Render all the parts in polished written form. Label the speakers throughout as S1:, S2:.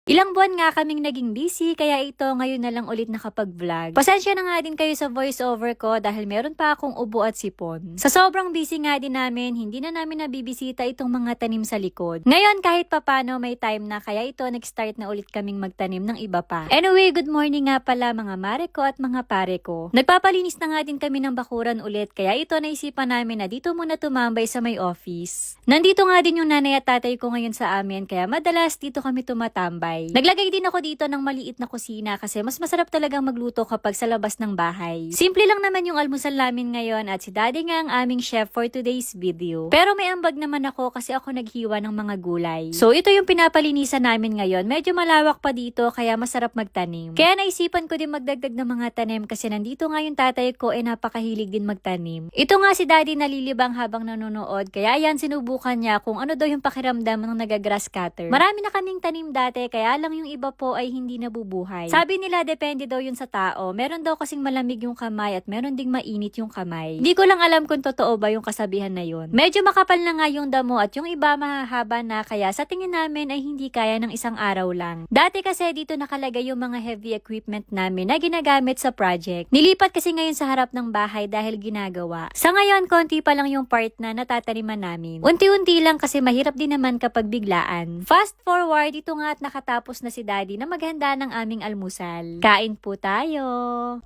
S1: Ilang buwan nga kaming naging busy, kaya ito ngayon na lang ulit nakapag-vlog. Pasensya na nga din kayo sa voiceover ko dahil meron pa akong ubo at sipon. Sa sobrang busy nga din namin, hindi na namin nabibisita itong mga tanim sa likod. Ngayon kahit papano may time na, kaya ito nag-start na ulit kaming magtanim ng iba pa. Anyway, good morning nga pala mga mare ko at mga pare ko. Nagpapalinis na nga din kami ng bakuran ulit, kaya ito naisipan namin na dito muna tumambay sa may office. Nandito nga din yung nanay at tatay ko ngayon sa amin, kaya madalas dito kami tumatambay. Naglagay din ako dito ng maliit na kusina kasi mas masarap talagang magluto kapag sa labas ng bahay. Simple lang naman yung almusal namin ngayon at si daddy nga ang aming chef for today's video. Pero may ambag naman ako kasi ako naghiwa ng mga gulay. So ito yung pinapalinisan namin ngayon. Medyo malawak pa dito kaya masarap magtanim. Kaya naisipan ko din magdagdag ng mga tanim kasi nandito nga yung tatay ko napakahilig din magtanim. Ito nga si daddy nalilibang habang nanonood, kaya ayan sinubukan niya kung ano daw yung pakiramdam ng nagagrass cutter. Marami na kaming tanim dati kaya lang yung iba po ay hindi nabubuhay. Sabi nila depende daw yun sa tao. Meron daw kasing malamig yung kamay at meron ding mainit yung kamay. Hindi ko lang alam kung totoo ba yung kasabihan na yun. Medyo makapal na nga yung damo at yung iba mahahaba na, kaya sa tingin namin ay hindi kaya ng isang araw lang. Dati kasi dito nakalagay yung mga heavy equipment namin na ginagamit sa project. Nilipat kasi ngayon sa harap ng bahay dahil ginagawa. Sa ngayon, konti pa lang yung part na natataniman namin. Unti-unti lang kasi mahirap din naman kapag biglaan. Fast forward, ito nga at nakatapos na si daddy na maghanda ng aming almusal. Kain po tayo!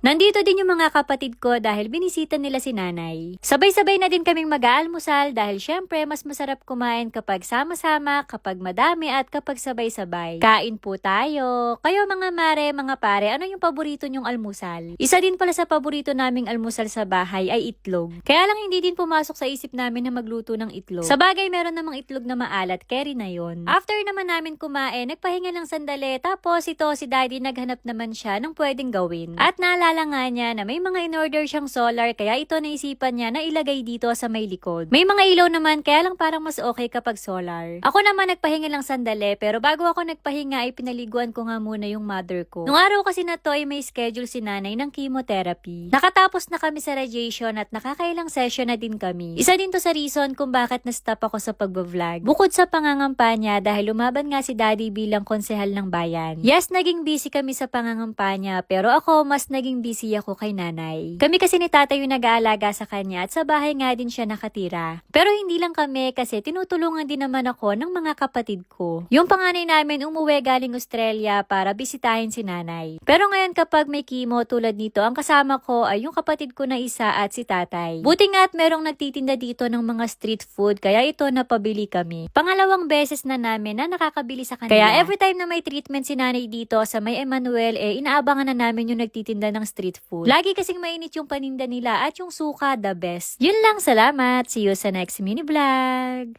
S1: Nandito din yung mga kapatid ko dahil binisita nila si nanay. Sabay-sabay na din kaming mag-aalmusal dahil syempre mas masarap kumain kapag sama-sama, kapag madami at kapag sabay-sabay. Kain po tayo! Kayo mga mare, mga pare, ano yung paborito nyong almusal? Isa din pala sa paborito naming almusal sa bahay ay itlog. Kaya lang hindi din pumasok sa isip namin na magluto ng itlog. Sa bagay meron namang itlog na maalat, carry na yon. After naman namin kumain, nagpahinga ng sandali, tapos ito si daddy naghanap naman siya ng pwedeng gawin. At naalala nga niya na may mga in-order siyang solar, kaya ito naisipan niya na ilagay dito sa may likod. May mga ilaw naman, kaya lang parang mas okay kapag solar. Ako naman nagpahinga lang sandali, pero bago ako nagpahinga ay pinaliguan ko nga muna yung mother ko. Nung araw kasi na to ay may schedule si nanay ng chemotherapy. Nakatapos na kami sa radiation at nakakailang session na din kami. Isa din to sa reason kung bakit na-stop ako sa pagbablog. Bukod sa pangangampanya dahil lumaban nga si daddy bilang konsehal ng bayan. Yes, naging busy kami sa pangangampanya, pero ako mas naging busy ako kay nanay. Kami kasi ni tatay yung nag-aalaga sa kanya at sa bahay nga din siya nakatira. Pero hindi lang kami kasi tinutulungan din naman ako ng mga kapatid ko. Yung panganay namin umuwi galing Australia para bisitahin si nanay. Pero ngayon kapag may chemo tulad nito, ang kasama ko ay yung kapatid ko na isa at si tatay. Buti nga at merong nagtitinda dito ng mga street food, kaya ito napabili kami. Pangalawang beses na namin na nakakabili sa kanila. Kaya every time na may treatment si nanay dito sa may Emmanuel, inaabangan na namin yung nagtitinda ng street food. Lagi kasing mainit yung paninda nila at yung suka the best. Yun lang, salamat. See you sa next mini vlog.